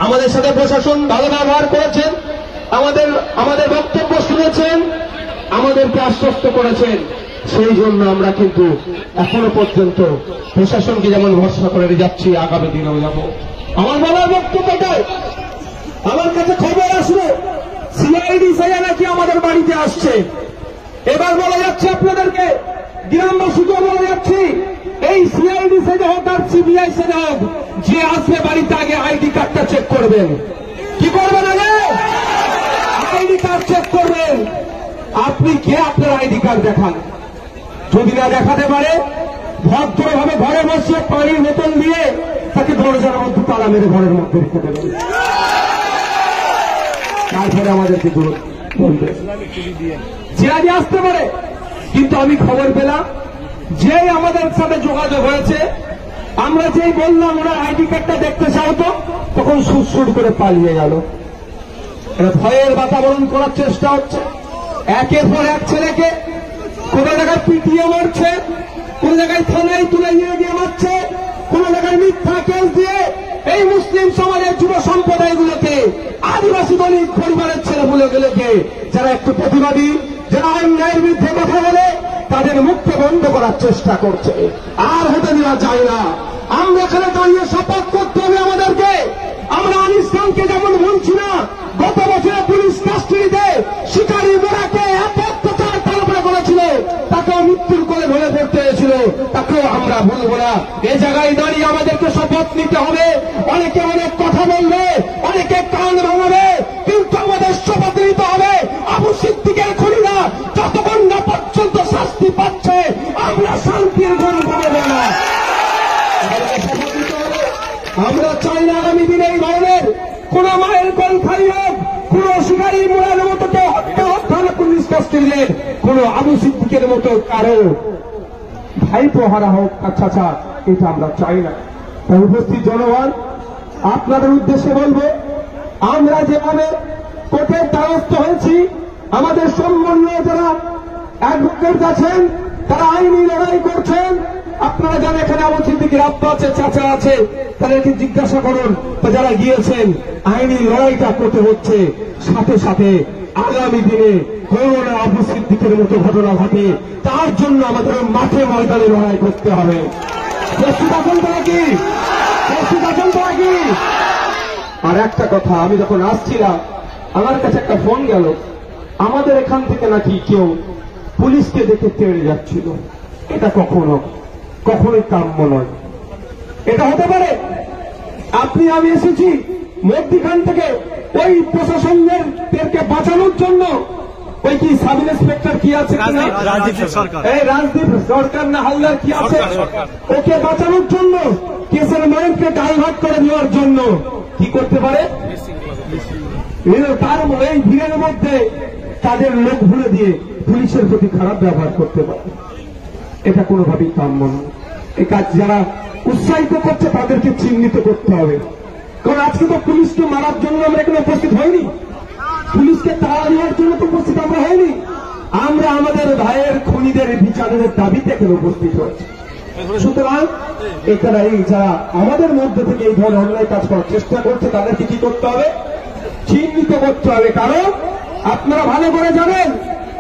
আমাদের সাথে প্রশাসন ভালো ব্যবহার করেছেন, আমাদের বক্তব্য শুনেছেন, আমাদেরকে আশ্বস্ত করেছেন। সেই জন্য আমরা কিন্তু এখনো পর্যন্ত প্রশাসনকে যেমন ভরসা করে যাচ্ছি, আগামী দিনেও যাব। আমার বলার বক্তব্যটাই, আমার কাছে খবর আসলো সিআইডি সেনা নাকি আমাদের বাড়িতে আসছে। এবার বলা যাচ্ছে আপনাদেরকে, গ্রামবাসীকেও বলা যাচ্ছি, এই সিআইডি সেনা হোক আর সিবিআই সেনা হোক, যে আসবে বাড়িতে আগে আইডি কার্ডটা চেক করবেন। কি করবেন? আগে আইডি কার্ড চেক করবেন। আপনি কে? আপনার আইডি কার্ড দেখান। যদি না দেখাতে পারে, ভদ্রভাবে ঘরে বসে পানির বোতল দিয়ে তাকে দরজার মধ্যে তালা মেরে ঘরের মধ্যে রেখে দেবেন। তারপরে আমাদেরকে বলবে জিয়াদি আসতে পারে। কিন্তু আমি খবর পেলাম, যে আমাদের সাথে যোগাযোগ হয়েছে, আমরা যেই বললাম ওনার আইডি কার্ডটা দেখতে চাও তো, তখন সুর করে পালিয়ে গেল। ভয়ের বাতাবরণ করার চেষ্টা হচ্ছে। একের পর এক ছেলেকে কোন জায়গায় পিটিয়ে মারছে, কোন জায়গায় থানায় তুলে নিয়ে গিয়ে মারছে, কোন জায়গায় মিথ্যা কেস দিয়ে এই মুসলিম সমাজের যুব সম্প্রদায়গুলোকে, আদিবাসী দলিত পরিবারের ছেলেগুলোকে, যারা একটু প্রতিবাদী, যারা অন্যায়ের বিরুদ্ধে কথা বলে, তাদের মুখকে বন্ধ করার চেষ্টা করছে। আর হতে দেওয়া যায় না। আমরা এখানে দাঁড়িয়ে শপথ করতে হবে আমাদেরকে। আমরা আনিস খানকে যেমন বলছি না, গত বছরে পুলিশ কাস্টডিতে শিকারী মোড়াকে এত অত্যাচার তার উপরে করেছিল, তাকেও মৃত্যুর কোলে ধরে পড়তে হয়েছিল, তাকেও আমরা বলবো না। এ জায়গায় দাঁড়িয়ে আমাদেরকে শপথ নিতে হবে। অনেকে অনেক কথা বলবে, অনেকে কান ভাঙাবে, কিন্তু আমাদের শপথ নিতে হবে, আবু সিদ্দিকের খুনিরা যতক্ষণ না পর্যন্ত শাস্তি পাচ্ছে, আমরা শান্তির ঘুম ঘুমাবো না। আমরা চাই না আগামী দিনে এই ধরনের কোন মায়ের কোন খালি হোক, কোন শিকারী মোড়ার মতো কেউ হত্যা পুলিশ কাস্টডিতে, কোন আবু সিদ্দিকের মতো কারো ভাইপো হারা হোক, আচ্ছা, এটা আমরা চাই না। তাই উপস্থিত জনগণ, আপনাদের উদ্দেশ্যে বলবো, আমরা যেভাবে কোর্টের দ্বারস্থ হয়েছি, আমাদের সম্মানীয় যারা অ্যাডভোকেট আছেন, তারা আইনি লড়াই করছেন। আপনারা জানেন এখানে আবু সিদ্দিকের আব্বা আছে, চাচা আছে, তাদেরকে জিজ্ঞাসা করুন। যারা গিয়েছেন, আইনি লড়াইটা করতে হচ্ছে। সাথে সাথে আগামী দিনে করোনা আবু সিদ্দিকের মতো ঘটনা ঘটে, তার জন্য আমাদের মাঠে ময়দানে লড়াই করতে হবে। প্রস্তুত আছেন তো নাকি? প্রস্তুত আছেন তো নাকি? আর একটা কথা, আমি যখন আসছিলাম, আমার কাছে একটা ফোন গেল, আমাদের এখান থেকে নাকি কেউ পুলিশকে দেখে তেড়ে যাচ্ছিল। এটা কখনোই কাম্য নয়। এটা হতে পারে আমি এসেছি মধ্যখান থেকে ওই প্রশাসনদেরকে বাঁচানোর জন্য, ওই কি সাব ইন্সপেক্টর কি আছে, রাজদীপ সরকার না হালদার কি আছে, ওকে বাঁচানোর জন্য, কেসের মাইন্ডকে ডাইভার্ট করে দেওয়ার জন্য কি করতে পারে, তার এই ভিড়ের মধ্যে তাদের লোক ভুলে দিয়ে পুলিশের প্রতি খারাপ ব্যবহার করতে পারে। এটা কোনোভাবেই কাম্য নয়। এই কাজ যারা উৎসাহিত করছে তাদেরকে চিহ্নিত করতে হবে। কারণ আজকে তো পুলিশকে মারার জন্য আমরা এখানে উপস্থিত হইনি, পুলিশকে তাড়া দেওয়ার জন্য তো উপস্থিত আমরা হইনি। আমরা আমাদের ভাইয়ের খুনিদের বিচারের দাবিতে এখানে উপস্থিত হয়েছি। সুতরাং এখানে যারা আমাদের মধ্যে থেকে এই ধরনের অন্যায় কাজ করার চেষ্টা করছে, তাদেরকে কি করতে হবে? চিহ্নিত করতে হবে। কারণ আপনারা ভালো করে জানেন